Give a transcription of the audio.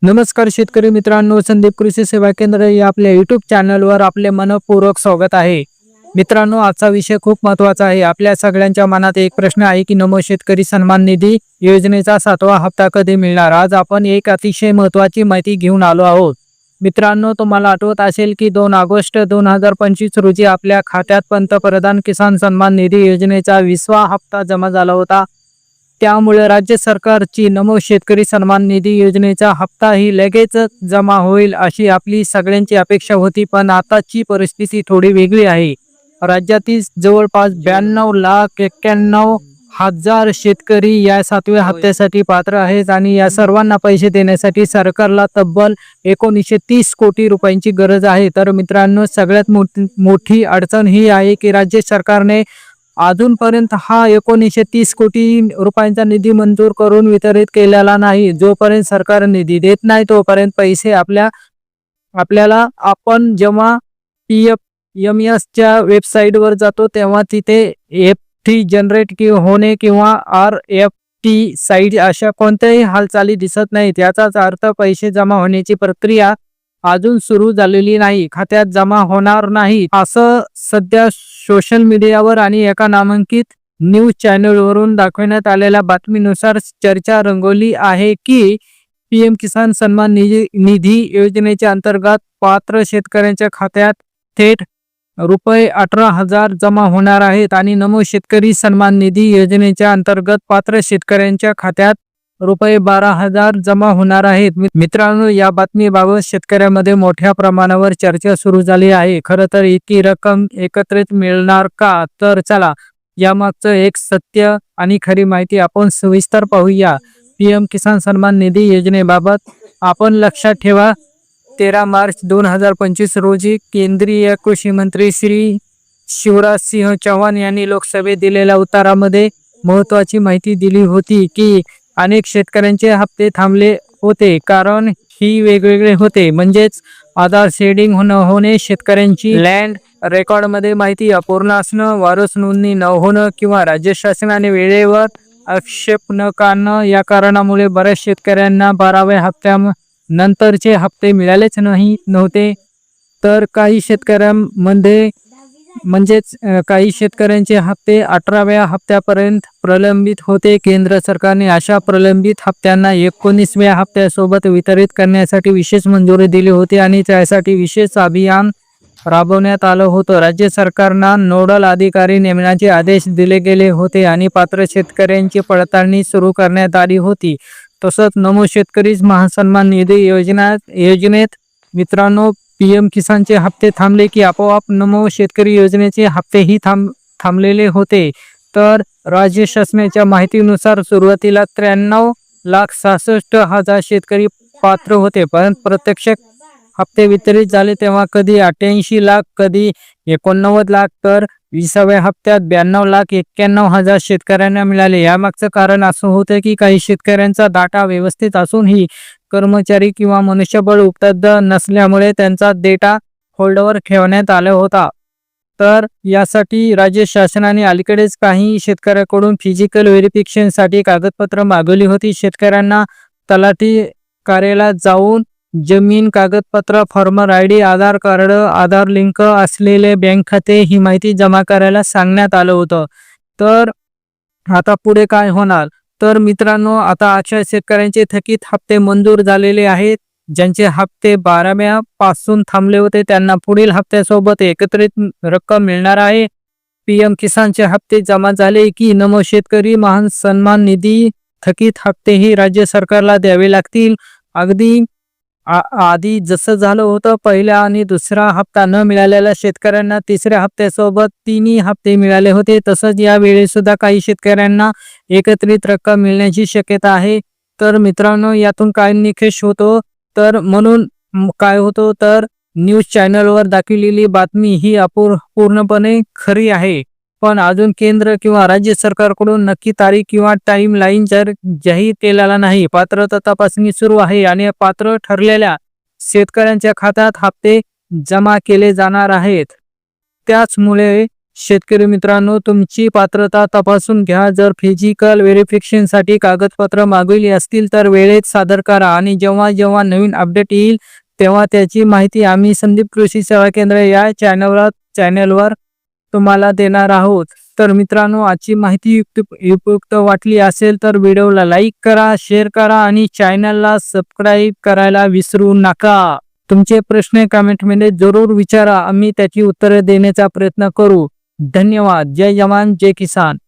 नमस्कार शेतकरी मित्रांनो, संदीप कृषी सेवा केंद्र या आपल्या YouTube चॅनलवर आपले मनपूर्वक स्वागत आहे. मित्रांनो, आजचा विषय खूप महत्त्वाचा आहे. आपल्या सगळ्यांच्या मनात एक प्रश्न आहे की नमो शेतकरी सन्मान निधी योजनेचा 7वा हप्ता कधी मिळणार. आज आपण एक अतिशय महत्त्वाची माहिती घेऊन आलो आहोत. मित्रांनो, तुम्हाला आठवत असेल की 2 ऑगस्ट 2025 रोजी आपल्या खात्यात पंतप्रधान किसान सन्मान निधी योजनेचा 20वा हप्ता जमा झाला होता. त्यामुळे राज्य सरकारची नमो शेतकरी सन्मान निधी योजनेचा हप्ताही लगेच जमा होईल अशी आपली सगळ्यांची अपेक्षा होती. पण आताची परिस्थिती थोडी वेगळी आहे. राज्यातील जवळपास 92,91,000 शेतकरी या 7व्या हप्त्यासाठी पात्र आहेत आणि या सर्वांना पैसे देण्यासाठी सरकारला तब्बल 1930 कोटी रुपयांची गरज आहे. तर मित्रांनो, सगळ्यात मोठी अडचण ही आहे की राज्य सरकारने अजूनपर्यंत हा 1930 कोटी रुपयांचा निधी मंजूर करून वितरित केलेला नाही. जोपर्यंत सरकार निधी देत नाही तोपर्यंत पैसे आपल्याला आपण जेव्हा PFMSच्या वेबसाईटवर जातो तेव्हा तिथे FT जनरेट होणे किंवा RFT साईट अशा कोणत्याही हालचाली दिसत नाहीत. याचाच अर्थ पैसे जमा होण्याची प्रक्रिया अजून सुरू झालेली नाही, खात्यात जमा होणार नाही, असं सध्या सोशल मीडियावर आणि एका नामांकित न्यूज चॅनलवरून दाखवण्यात आलेल्या बातमीनुसार चर्चा रंगवली आहे की PM किसान सन्मान निधी योजनेच्या अंतर्गत पात्र शेतकऱ्यांच्या खात्यात थेट रुपये 18,000 जमा होणार आहेत आणि नमो शेतकरी सन्मान निधी योजनेच्या अंतर्गत पात्र शेतकऱ्यांच्या खात्यात रुपये 12,000 जमा होणार आहेत. मित्रांनो, या बातमीबाबत शेतकऱ्यांमध्ये मोठ्या प्रमाणावर चर्चा सुरू झाली आहे. खरं तर इतकी रक्कम एकत्रित मिळणार का? तर चला यामागचं एक सत्य आणि खरी माहिती आपण सविस्तर पाहूया. PM किसान सन्मान निधी योजनेबाबत आपण लक्षात ठेवा, 13 मार्च 2025 रोजी केंद्रीय कृषी मंत्री श्री शिवराज सिंह चौहान यांनी लोकसभेत दिलेल्या उत्तरामध्ये महत्त्वाची माहिती दिली होती की अनेक शेतकऱ्यांचे हप्ते थांबले होते. कारण ही वेगवेगळे होते, म्हणजेच आधार शेडिंग होणे, शेतकऱ्यांची लँड रेकॉर्डमध्ये माहिती अपूर्ण असणं, वारस नोंदणी न होणं किंवा राज्य शासनाने वेळेवर आक्षेप न काढणं. या कारणामुळे बऱ्याच शेतकऱ्यांना 12व्या हप्त्यानंतरचे हप्ते मिळालेच नव्हते. तर काही शेतकऱ्यांमध्ये काही शेतकऱ्यांचे हप्ते 18व्या हप्त्यापर्यंत प्रलंबित होते. केंद्र सरकारने अशा प्रलंबित हप्त्यांना 19व्या हप्त्यासोबत वितरित करण्यासाठी विशेष मंजुरी दिली होती आणि त्यासाठी विशेष अभियान राबवण्यात आलं होतं. राज्य सरकारना नोडल अधिकारी नेमण्याचे आदेश दिले गेले होते आणि पात्र शेतकऱ्यांची पडताळणी सुरू करण्यात आली होती. तसंच नमो शेतकरी महासन्मान निधी योजनेत मित्रांनो, PM किसानचे हप्ते थांबले की आपोआप नमो शेतकरी योजनेचे हप्तेही थांबलेले होते. तर राज्य शासनाच्या माहितीनुसार सुरुवातीला 93,66,000 शेतकरी पात्र होते, पण प्रत्यक्ष हप्ते वितरित झाले तेव्हा कधी 88 लाख, कधी 89 लाख, तर 20व्या हप्त्यात 92,91,000 शेतकऱ्यांना मिळाले. यामागचं कारण असं होतं की काही शेतकऱ्यांचा डाटा व्यवस्थित असूनही कर्मचारी किंवा मनुष्यबळ उपलब्ध नसल्यामुळे त्यांचा डेटा होल्डवर ठेवण्यात आला होता. तर यासाठी राज्य शासनाने अलीकडेच काही शेतकऱ्यांकडून फिजिकल व्हेरिफिकेशनसाठी कागदपत्र मागवली होती. शेतकऱ्यांना तलाठी कार्यालयात जाऊन जमीन कागदपत्र, फार्मर ID, आधार कार्ड, आधार लिंक असलेले बँक खाते ही माहिती जमा करायला सांगण्यात आलं होतं. तर आता पुढे काय होणार? तर मित्रांनो, आता अशा शेतकऱ्यांचे थकीत हप्ते मंजूर झालेले आहेत. ज्यांचे हप्ते 12व्या पासून थांबले होते त्यांना पुढील हप्त्यासोबत एकत्रित रक्कम मिळणार आहे. PM किसानचे हप्ते जमा झाले की नमो शेतकरी महान सन्मान निधी थकीत हप्तेही राज्य सरकारला द्यावे लागतील. अगदी आधी जसं झालं होतं, पहिला आणि दुसरा हप्ता न मिळालेल्या शेतकऱ्यांना तिसऱ्या हप्त्यासोबत 3 हप्ते मिळाले होते, तसंच यावेळी सुद्धा काही शेतकऱ्यांना एकत्रित रक्कम मिळण्याची शक्यता आहे. तर मित्रांनो, यातून काय निकष होतो तर न्यूज चॅनलवर दाखवलेली बातमी ही पूर्णपणे खरी आहे. पण अजून केंद्र किंवा राज्य सरकारकडून नक्की तारीख किंवा टाइम लाईन जाहीर केलेला नाही. पात्रता तपासणी सुरू आहे आणि पात्र ठरलेल्या शेतकऱ्यांच्या खात्यात हप्ते जमा केले जाणार आहेत. त्याचमुळे शेतकरी मित्रांनो, तुमची पात्रता तपासून घ्या. जर फिजिकल व्हेरिफिकेशनसाठी कागदपत्र मागवली असतील तर वेळेत सादर करा आणि जेव्हा जेव्हा नवीन अपडेट येईल तेव्हा त्याची माहिती आम्ही संदीप कृषी सेवा केंद्र या चॅनलवर तुम्हाला देणार आहोत. तर मित्रांनो, आजची माहिती उपयुक्त वाटली असेल तर व्हिडिओला लाईक करा, शेअर करा आणि चॅनलला सबस्क्राईब करायला विसरू नका. तुमचे प्रश्न कमेंटमध्ये जरूर विचारा, आम्ही त्याची उत्तरे देण्याचा प्रयत्न करू. धन्यवाद. जय जवान जय किसान.